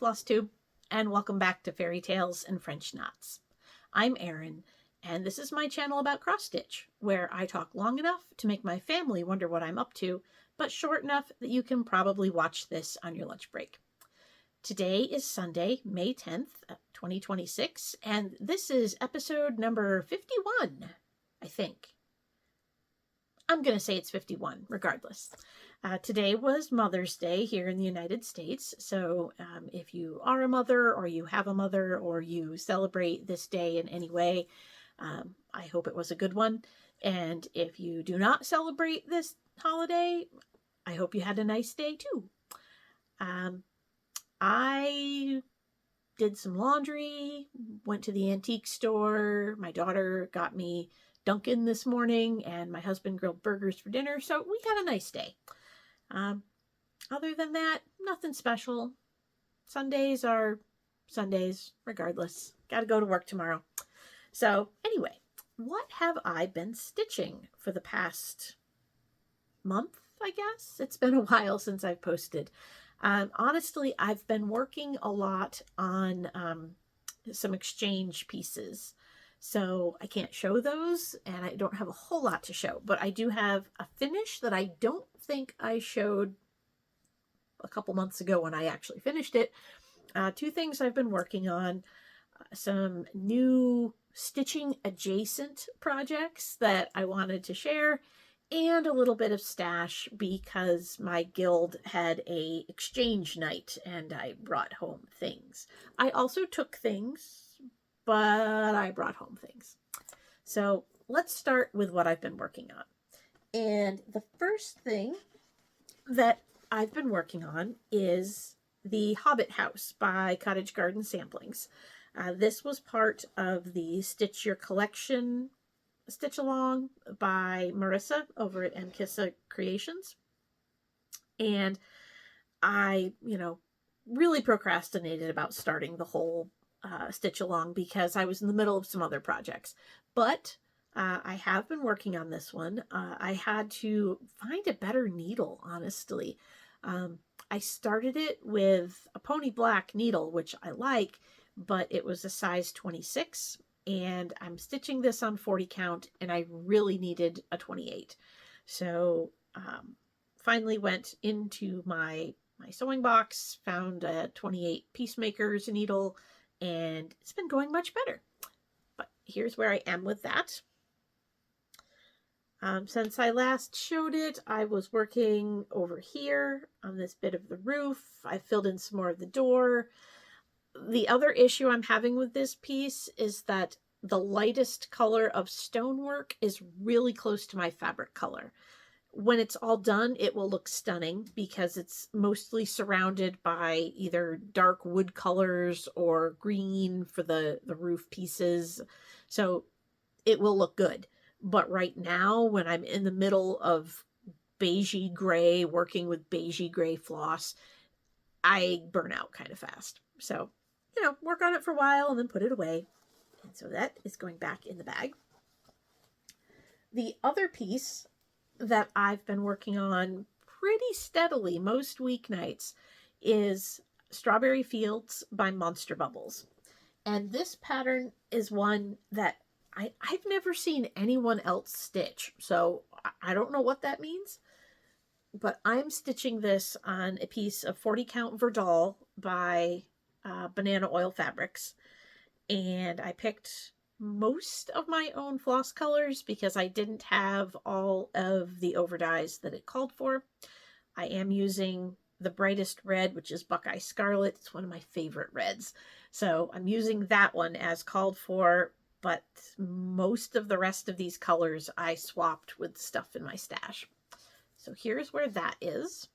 Floss Tube, and welcome back to Fairy Tales and French Knots. I'm Erin, and this is my channel about cross stitch, where I talk long enough to make my family wonder what I'm up to, but short enough that you can probably watch this on your lunch break. Today is Sunday, May 10th, 2026, and this is episode number 51, I think. I'm going to say it's 51, regardless. Today was Mother's Day here in the United States, so if you are a mother or you have a mother or you celebrate this day in any way, I hope it was a good one. And if you do not celebrate this holiday, I hope you had a nice day too. I did some laundry, went to the antique store. My daughter got me Dunkin' this morning, and my husband grilled burgers for dinner, so we had a nice day. Other than that, nothing special. Sundays are Sundays, regardless. Got to go to work tomorrow. So anyway, what have I been stitching for the past month, I guess? It's been a while since I've posted. Honestly, I've been working a lot on some exchange pieces. So I can't show those, and I don't have a whole lot to show, but I do have a finish that I don't think I showed a couple months ago when I actually finished it. Two things I've been working on, some new stitching adjacent projects that I wanted to share, and a little bit of stash because my guild had a exchange night and I brought home things. I also took things, but I brought home things. So let's start with what I've been working on. And the first thing that I've been working on is the Hobbit House by Cottage Garden Samplings. This was part of the Stitch Your Collection Stitch Along by Marissa over at Mkissa Creations. And I, really procrastinated about starting the whole stitch along because I was in the middle of some other projects. But I have been working on this one. I had to find a better needle, honestly. I started it with a pony black needle, which I like, but it was a size 26, and I'm stitching this on 40 count, and I really needed a 28. So finally went into my sewing box, found a 28 Peacemaker's needle, and it's been going much better. But here's where I am with that. Since I last showed it, I was working over here on this bit of the roof. I filled in some more of the door. The other issue I'm having with this piece is that the lightest color of stonework is really close to my fabric color. When it's all done, it will look stunning because it's mostly surrounded by either dark wood colors or green for the roof pieces. So it will look good. But right now, when I'm in the middle of beigey gray, working with beigey gray floss, I burn out kind of fast. So, work on it for a while and then put it away. And so that is going back in the bag. The other piece that I've been working on pretty steadily most weeknights is Strawberry Fields by Monster Bubbles. And this pattern is one that I've never seen anyone else stitch, so I don't know what that means. But I'm stitching this on a piece of 40 count Verdal by Banana Oil Fabrics. And I picked most of my own floss colors because I didn't have all of the overdyes that it called for. I am using the brightest red, which is Buckeye Scarlet. It's one of my favorite reds. So I'm using that one as called for, but most of the rest of these colors I swapped with stuff in my stash. So here's where that is.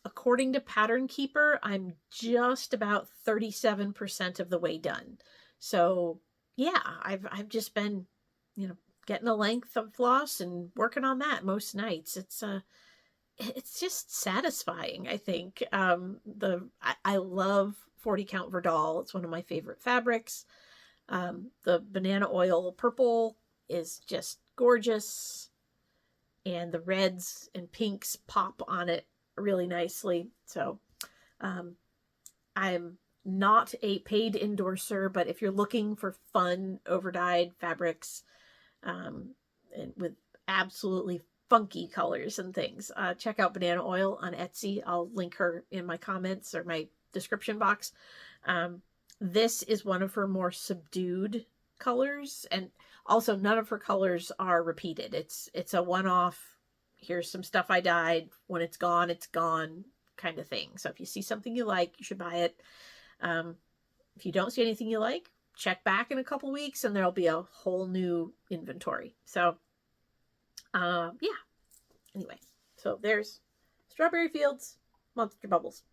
According to Pattern Keeper, I'm just about 37% of the way done. So yeah, I've just been, getting a length of floss and working on that most nights. It's just satisfying, I think. I love 40 count Verdal. It's one of my favorite fabrics. The banana oil purple is just gorgeous. and the reds and pinks pop on it really nicely. So I'm not a paid endorser, but if you're looking for fun overdyed fabrics and with absolutely funky colors and things, check out Banana Oil on Etsy. I'll link her in my comments or my description box. This is one of her more subdued colors, and also none of her colors are repeated. It's a one-off, here's some stuff I dyed, when it's gone kind of thing. So if you see something you like, you should buy it. If you don't see anything you like, check back in a couple weeks and there'll be a whole new inventory. So yeah, anyway, so there's Strawberry Fields Monster Bubbles.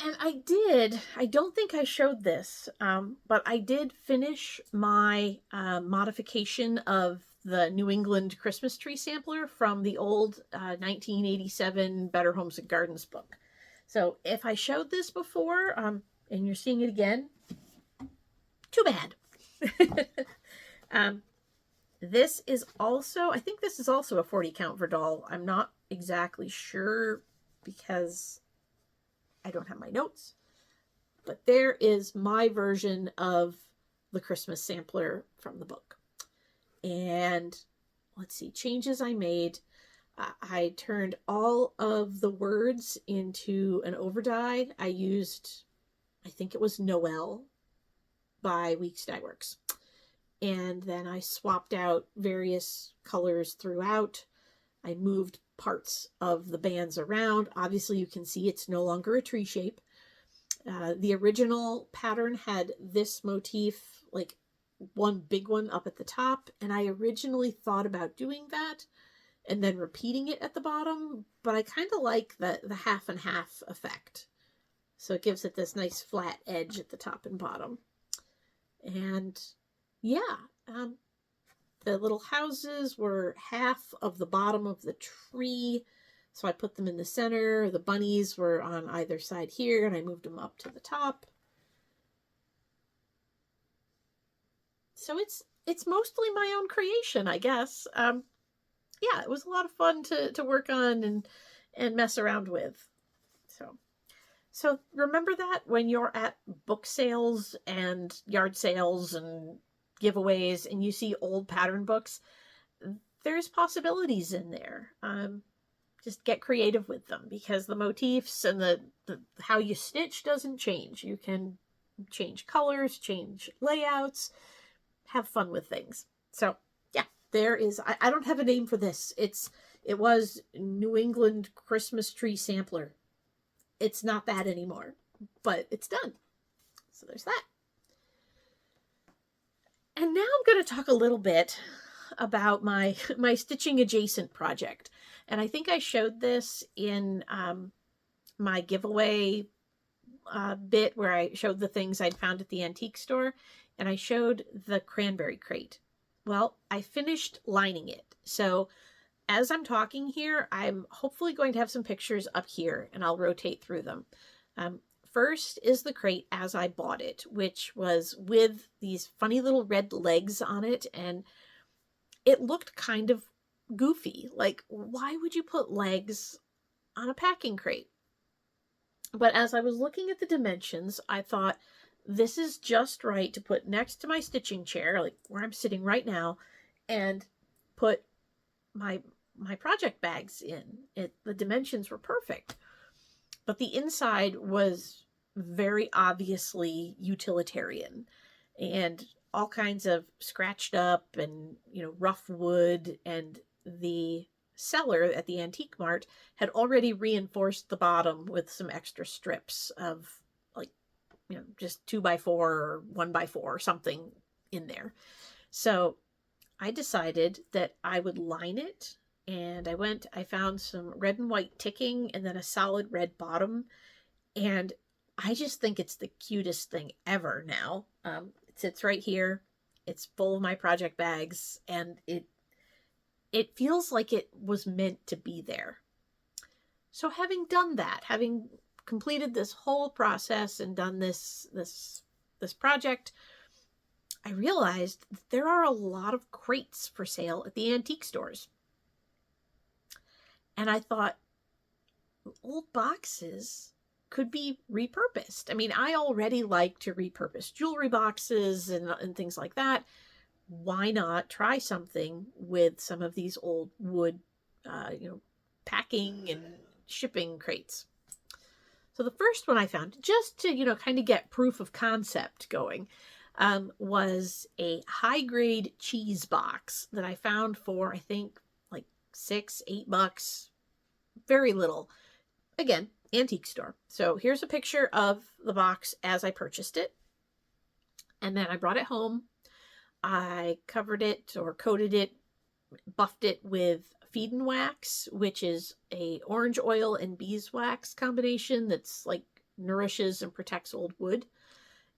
And I don't think I showed this, but I did finish my modification of the New England Christmas tree sampler from the old 1987 Better Homes and Gardens book. So if I showed this before and you're seeing it again, too bad. This is also, I think this is also a 40 count Verdal. I'm not exactly sure because I don't have my notes, but there is my version of the Christmas sampler from the book. And let's see, changes I made. I turned all of the words into an overdye. I used, I think it was Noel by Weeks Dye Works. And then I swapped out various colors throughout. I moved parts of the bands around. Obviously, you can see it's no longer a tree shape. The original pattern had this motif, like one big one up at the top, and I originally thought about doing that and then repeating it at the bottom, but I kind of like the half and half effect. So it gives it this nice flat edge at the top and bottom. And yeah, the little houses were half of the bottom of the tree, so I put them in the center. The bunnies were on either side here, and I moved them up to the top. So it's mostly my own creation, I guess. Yeah, it was a lot of fun to work on and mess around with. So remember that when you're at book sales and yard sales and giveaways and you see old pattern books, there's possibilities in there. Just get creative with them because the motifs and the how you stitch doesn't change. You can change colors, change layouts, have fun with things. So yeah, there is, I don't have a name for this. It was New England Christmas Tree Sampler. It's not that anymore, but it's done. So there's that. And now I'm going to talk a little bit about my stitching adjacent project. And I think I showed this in my giveaway bit where I showed the things I'd found at the antique store, and I showed the cranberry crate. Well, I finished lining it. So as I'm talking here, I'm hopefully going to have some pictures up here, and I'll rotate through them. First is the crate as I bought it, which was with these funny little red legs on it, and it looked kind of goofy. Like, why would you put legs on a packing crate? But as I was looking at the dimensions, I thought, this is just right to put next to my stitching chair, like where I'm sitting right now, and put my project bags in. The dimensions were perfect. But the inside was very obviously utilitarian and all kinds of scratched up and, rough wood, and the seller at the Antique Mart had already reinforced the bottom with some extra strips of just 2x4 or 1x4 or something in there. So I decided that I would line it, and I found some red and white ticking and then a solid red bottom. And I just think it's the cutest thing ever now. It sits right here. It's full of my project bags, and it feels like it was meant to be there. So having done that, having completed this whole process and done this project, I realized that there are a lot of crates for sale at the antique stores. And I thought, old boxes could be repurposed. I mean, I already like to repurpose jewelry boxes and things like that. Why not try something with some of these old wood, packing and shipping crates? So the first one I found, just to, kind of get proof of concept going, was a high-grade cheese box that I found for, I think, like $6-8. Very little. Again, antique store. So here's a picture of the box as I purchased it. And then I brought it home. I covered it or coated it, buffed it with feed and wax, which is a orange oil and beeswax combination that's like nourishes and protects old wood.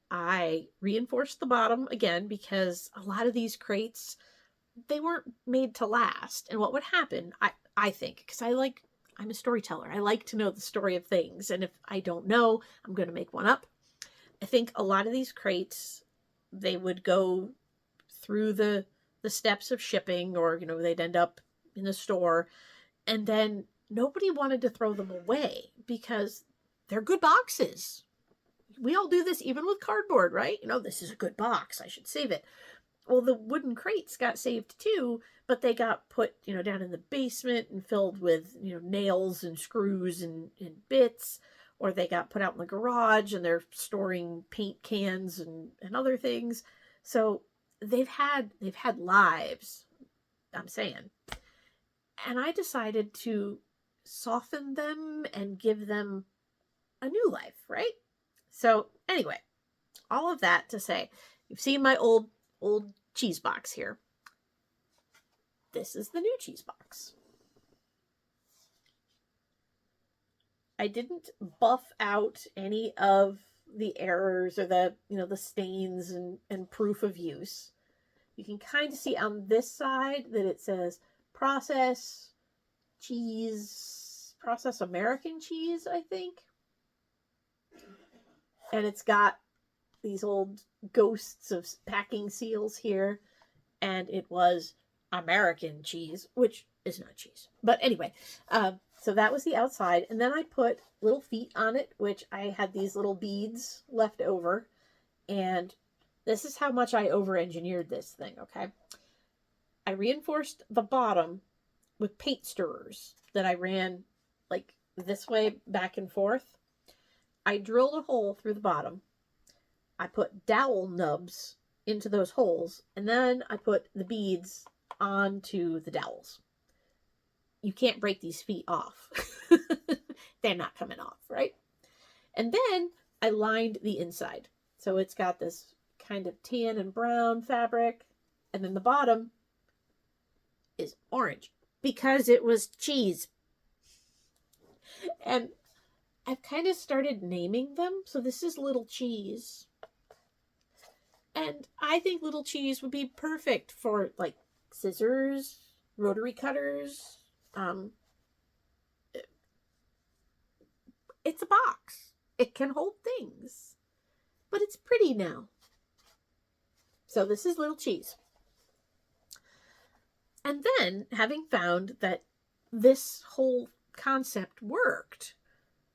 I reinforced the bottom again because a lot of these crates, they weren't made to last. And what would happen, I think, because I'm a storyteller. I like to know the story of things. And if I don't know, I'm going to make one up. I think a lot of these crates, they would go through the steps of shipping, or, they'd end up in the store. And then nobody wanted to throw them away because they're good boxes. We all do this even with cardboard, right? This is a good box. I should save it. Well, the wooden crates got saved too, but they got put, down in the basement and filled with, nails and screws and bits, or they got put out in the garage and they're storing paint cans and other things. So they've had lives, I'm saying. And I decided to soften them and give them a new life, right? So anyway, all of that to say, you've seen my old cheese box here. This is the new cheese box. I didn't buff out any of the errors or the stains and proof of use. You can kind of see on this side that it says process American cheese, I think. And it's got these old ghosts of packing seals here. And it was American cheese, which is not cheese. But anyway, so that was the outside. And then I put little feet on it, which I had these little beads left over. And this is how much I over-engineered this thing, okay? I reinforced the bottom with paint stirrers that I ran like this way back and forth. I drilled a hole through the bottom. I put dowel nubs into those holes, and then I put the beads onto the dowels. You can't break these feet off. They're not coming off, right? And then I lined the inside. So it's got this kind of tan and brown fabric, and then the bottom is orange because it was cheese. And I've kind of started naming them. So this is Little Cheese. And I think Little Cheese would be perfect for like scissors, rotary cutters. It's a box. It can hold things. But it's pretty now. So this is Little Cheese. And then, having found that this whole concept worked,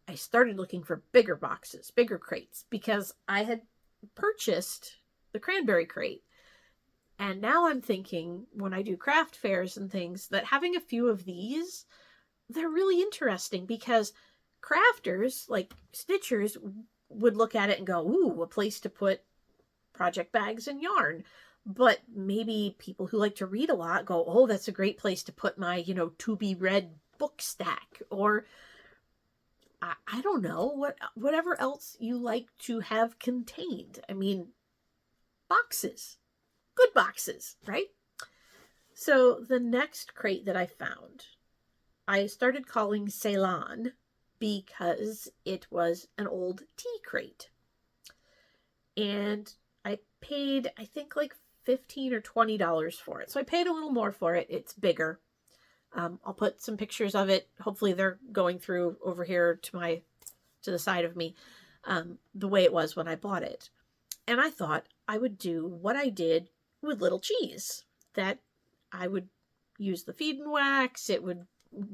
I started looking for bigger boxes, bigger crates, because I had purchased the cranberry crate. And now I'm thinking, when I do craft fairs and things, that having a few of these, they're really interesting because crafters, like stitchers, would look at it and go, ooh, a place to put project bags and yarn. But maybe people who like to read a lot go, oh, that's a great place to put my, to be read book stack. Or I don't know, whatever else you like to have contained. I mean, boxes. Good boxes, right? So the next crate that I found, I started calling Ceylon because it was an old tea crate. And I paid, I think, like $15 or $20 for it. So I paid a little more for it. It's bigger. I'll put some pictures of it. Hopefully they're going through over here to the side of me, the way it was when I bought it. And I thought I would do what I did with little cheese, that I would use the feed and wax, it would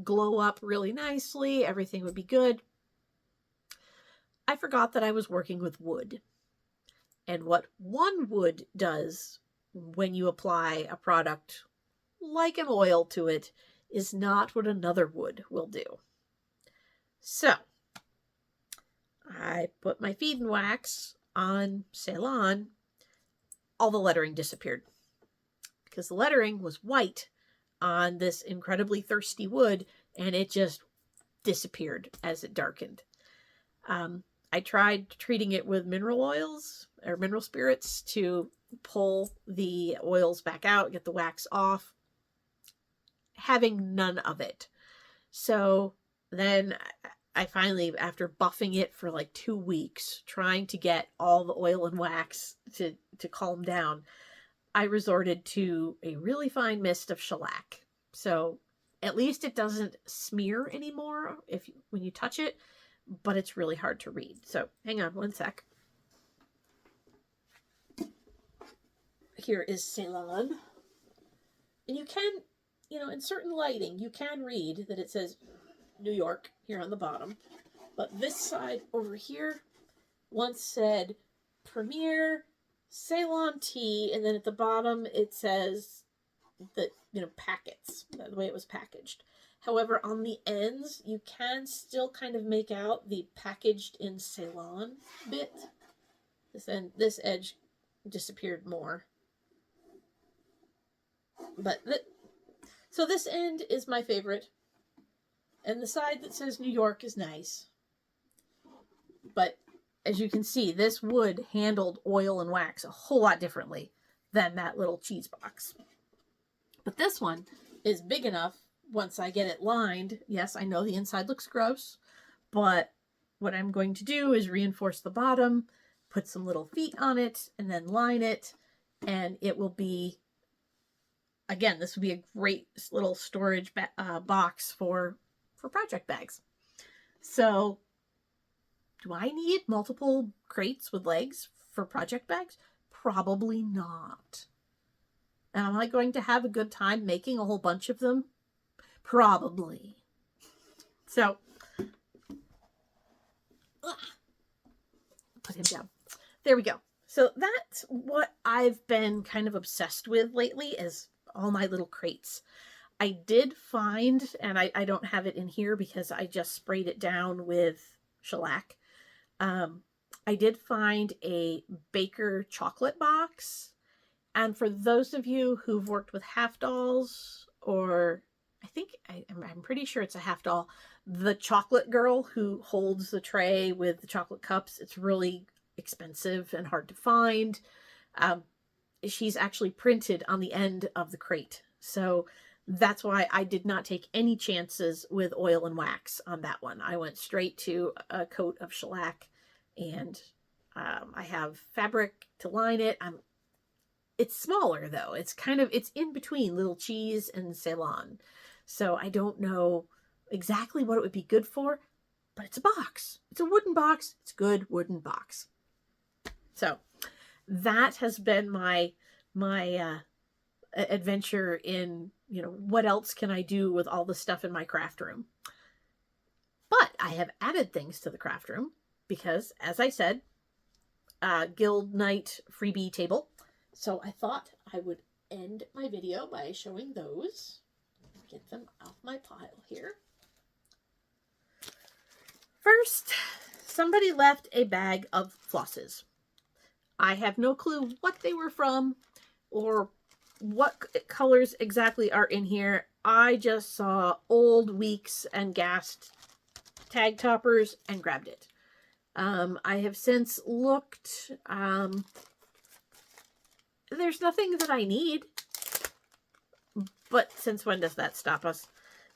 glow up really nicely, everything would be good. I forgot that I was working with wood. And what one wood does when you apply a product like an oil to it is not what another wood will do. So I put my feed and wax on Ceylon. All the lettering disappeared because the lettering was white on this incredibly thirsty wood, and it just disappeared as it darkened. I tried treating it with mineral oils or mineral spirits to pull the oils back out, get the wax off, having none of it. So then I finally, after buffing it for like 2 weeks, trying to get all the oil and wax to calm down, I resorted to a really fine mist of shellac. So at least it doesn't smear anymore when you touch it, but it's really hard to read. So hang on one sec. Here is Ceylon. And you can, in certain lighting, you can read that it says New York here on the bottom. But this side over here once said Premier Ceylon tea, and then at the bottom it says that, packets, the way it was packaged. However, on the ends, you can still kind of make out the packaged in Ceylon bit. This edge disappeared more. But so this end is my favorite. And the side that says New York is nice. But as you can see, this wood handled oil and wax a whole lot differently than that little cheese box. But this one is big enough once I get it lined. Yes, I know the inside looks gross, but what I'm going to do is reinforce the bottom, put some little feet on it, and then line it, and it will be, again, this would be a great little storage box for project bags. So do I need multiple crates with legs for project bags? Probably not. Am I going to have a good time making a whole bunch of them? Probably. So, put him down. There we go. So that's what I've been kind of obsessed with lately, is all my little crates. I did find, and I don't have it in here because I just sprayed it down with shellac. I did find a Baker chocolate box. And for those of you who've worked with half dolls, or I'm pretty sure it's a half doll, the chocolate girl who holds the tray with the chocolate cups, it's really expensive and hard to find. She's actually printed on the end of the crate. So that's why I did not take any chances with oil and wax on that one. I went straight to a coat of shellac, and I have fabric to line it. It's smaller though. It's in between little cheese and Ceylon. So I don't know exactly what it would be good for, but it's a box. It's a wooden box. It's a good wooden box. So that has been my adventure in, what else can I do with all the stuff in my craft room? But I have added things to the craft room because, as I said, Guild Night freebie table. So I thought I would end my video by showing those. Get them off my pile here. First, somebody left a bag of flosses. I have no clue what they were from or what colors exactly are in here. I just saw old Weeks and Gast tag toppers and grabbed it. I have since looked. There's nothing that I need. But since when does that stop us?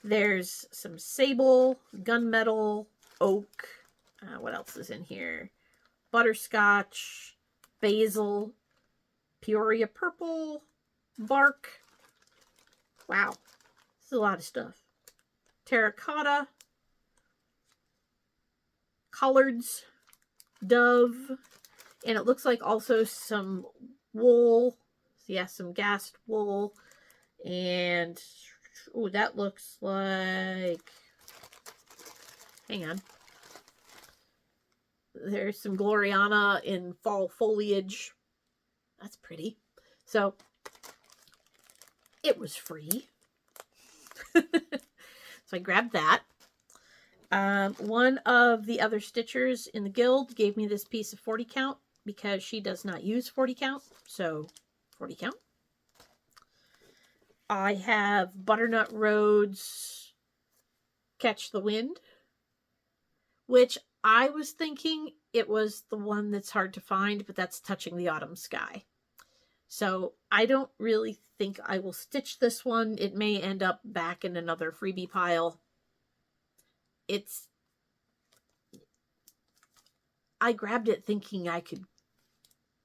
There's some sable, gunmetal, oak. What else is in here? Butterscotch, basil, Peoria purple, bark. Wow. This is a lot of stuff. Terracotta, collards, dove, And it looks like also some wool. Yeah, some gassed wool. And, oh, that looks like, hang on. There's some Gloriana in fall foliage. That's pretty. So, it was free. So I grabbed that. One of the other stitchers in the guild gave me this piece of 40 count because she does not use 40 count. So 40 count. I have Butternut Road's Catch the Wind, which I was thinking it was the one that's hard to find, but that's Touching the Autumn Sky. So I don't really think I will stitch this one. It may end up back in another freebie pile. I grabbed it thinking I could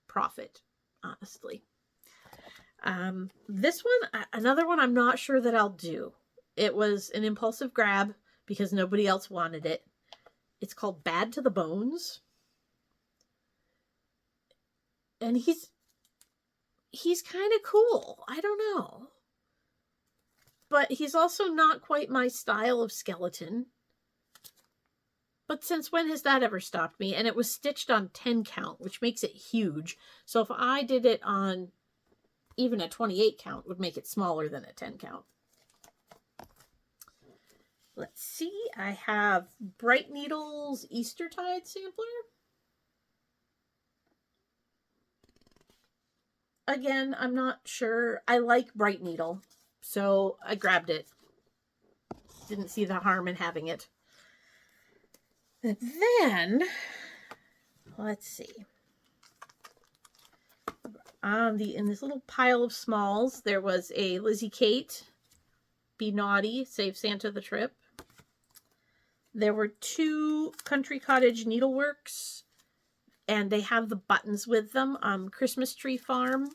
profit, honestly. This one, another one I'm not sure that I'll do. It was an impulsive grab because nobody else wanted it. It's called Bad to the Bones. And he's kind of cool. I don't know. But he's also not quite my style of skeleton. But since when has that ever stopped me? And it was stitched on 10 count, which makes it huge. So if I did it on even a 28 count, would make it smaller than a 10 count. Let's see. I have Bright Needles Eastertide sampler. Again, I'm not sure. I like Bright Needle, so I grabbed it. Didn't see the harm in having it. And then, let's see. In this little pile of smalls, there was a Lizzie Kate, Be Naughty, Save Santa the Trip. There were 2 Country Cottage Needleworks, and they have the buttons with them. Christmas Tree Farm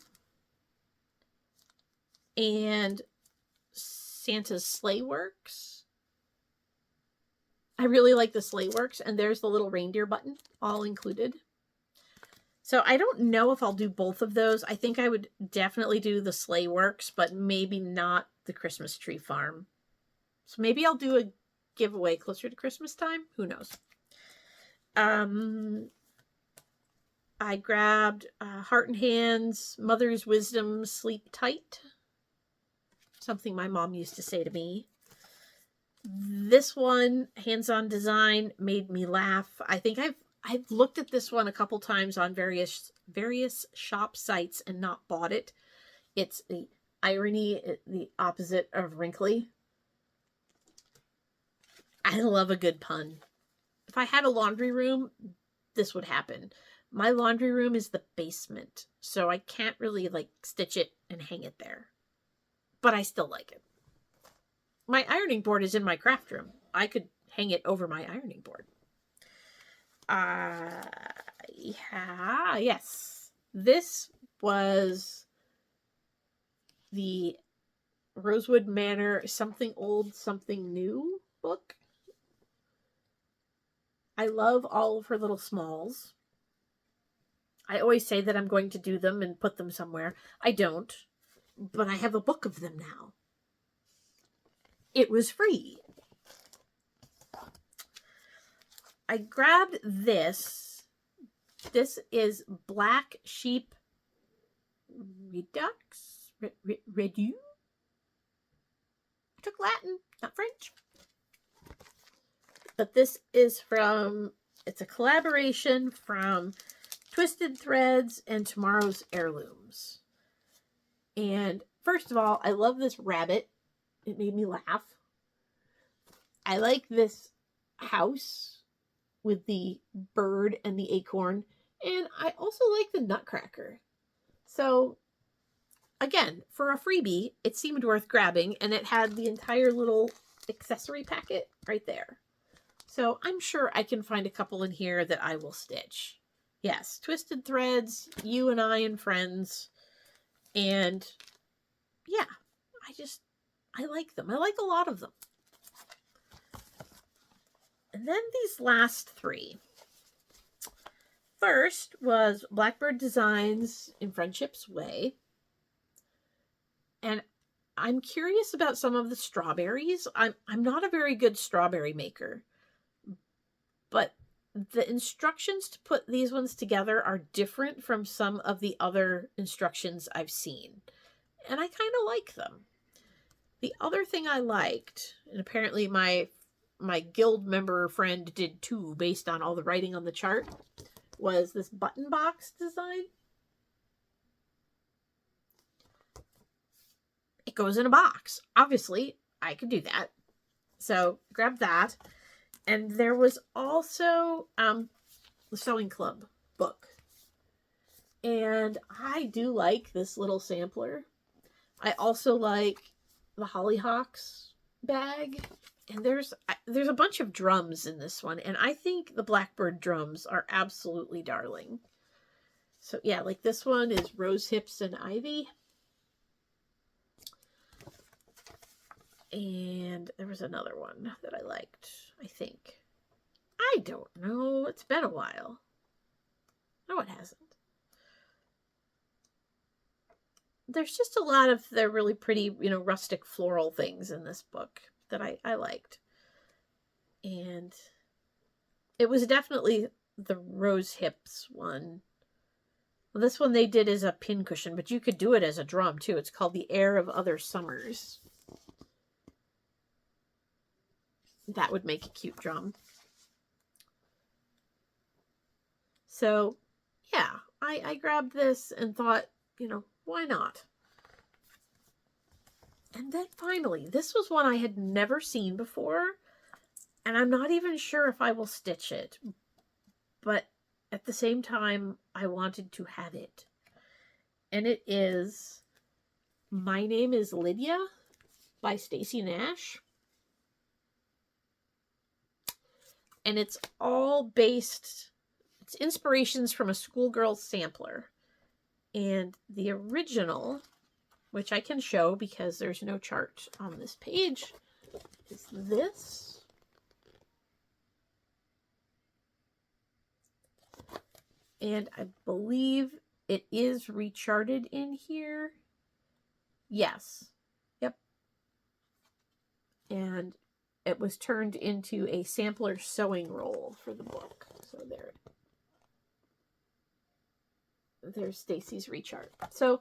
and Santa's Sleigh Works. I really like the Sleigh Works, and there's the little reindeer button, all included. So I don't know if I'll do both of those. I think I would definitely do the Sleigh Works, but maybe not the Christmas Tree Farm. So maybe I'll do a giveaway closer to Christmas time. Who knows? I grabbed Heart and Hands, Mother's Wisdom, Sleep Tight. Something my mom used to say to me. This one, Hands-On Design, made me laugh. I think I've looked at this one a couple times on various shop sites and not bought it. It's the irony, the opposite of wrinkly. I love a good pun. If I had a laundry room, this would happen. My laundry room is the basement, so I can't really stitch it and hang it there. But I still like it. My ironing board is in my craft room. I could hang it over my ironing board. Yeah, yes. This was the Rosewood Manor Something Old, Something New book. I love all of her little smalls. I always say that I'm going to do them and put them somewhere. I don't, but I have a book of them now. It was free. I grabbed this. This is Black Sheep Redux? Redu? I took Latin, not French. But this is from, it's a collaboration from Twisted Threads and Tomorrow's Heirlooms. And first of all, I love this rabbit. It made me laugh. I like this house with the bird and the acorn. And I also like the nutcracker. So, again, for a freebie, it seemed worth grabbing. And it had the entire little accessory packet right there. So I'm sure I can find a couple in here that I will stitch. Yes, Twisted Threads, You and I and Friends. And yeah, I like them. I like a lot of them. And then these last 3. first was Blackbird Designs in Friendship's Way. And I'm curious about some of the strawberries. I'm not a very good strawberry maker, but the instructions to put these ones together are different from some of the other instructions I've seen. And I kind of like them. The other thing I liked, and apparently my guild member friend did too, based on all the writing on the chart, was this button box design. It goes in a box. Obviously, I could do that. So grab that. And there was also the Sewing Club book. And I do like this little sampler. I also like the Hollyhocks bag. And there's a bunch of drums in this one. And I think the Blackbird drums are absolutely darling. So yeah, like this one is Rose Hips and Ivy. And there was another one that I liked, I think. I don't know. It's been a while. No, it hasn't. There's just a lot of the really pretty, rustic floral things in this book that I liked. And it was definitely the Rose Hips one. Well, this one they did as a pincushion, but you could do it as a drum too. It's called The Air of Other Summers. That would make a cute drum. So, yeah, I grabbed this and thought, why not? And then finally, this was one I had never seen before, and I'm not even sure if I will stitch it. But at the same time, I wanted to have it. And it is My Name is Lydia by Stacy Nash. And it's all based, it's inspirations from a schoolgirl sampler. And the original, which I can show because there's no chart on this page, is this. And I believe it is recharted in here. Yes. Yep. And it was turned into a sampler sewing roll for the book. So there's Stacy's rechart. So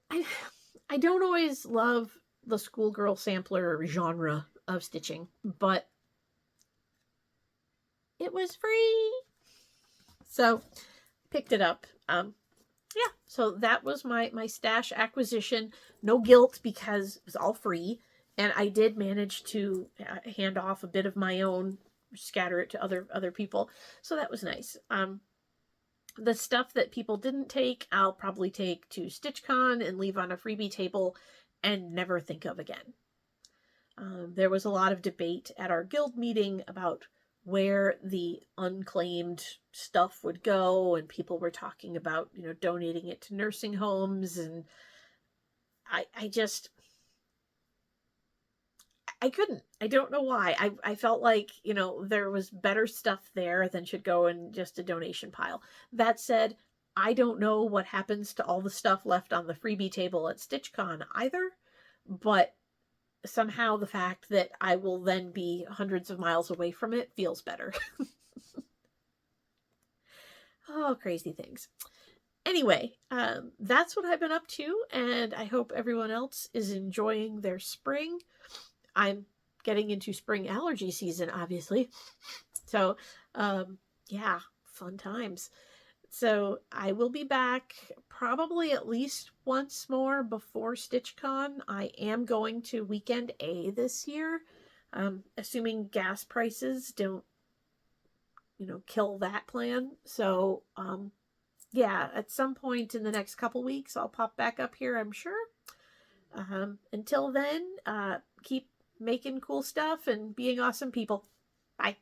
I don't always love the schoolgirl sampler genre of stitching, but it was free. So picked it up. Yeah, so that was my stash acquisition. No guilt because it was all free. And I did manage to hand off a bit of my own, scatter it to other people. So that was nice. The stuff that people didn't take, I'll probably take to StitchCon and leave on a freebie table and never think of again. There was a lot of debate at our guild meeting about where the unclaimed stuff would go, and people were talking about, donating it to nursing homes, and I couldn't. I don't know why. I felt like, there was better stuff there than should go in just a donation pile. That said, I don't know what happens to all the stuff left on the freebie table at StitchCon either, but somehow the fact that I will then be hundreds of miles away from it feels better. Oh, crazy things. Anyway, that's what I've been up to, and I hope everyone else is enjoying their spring. I'm getting into spring allergy season, obviously. So, yeah, fun times. So I will be back probably at least once more before StitchCon. I am going to Weekend A this year, assuming gas prices don't, kill that plan. So, yeah, at some point in the next couple weeks, I'll pop back up here, I'm sure. Until then, keep making cool stuff and being awesome people. Bye.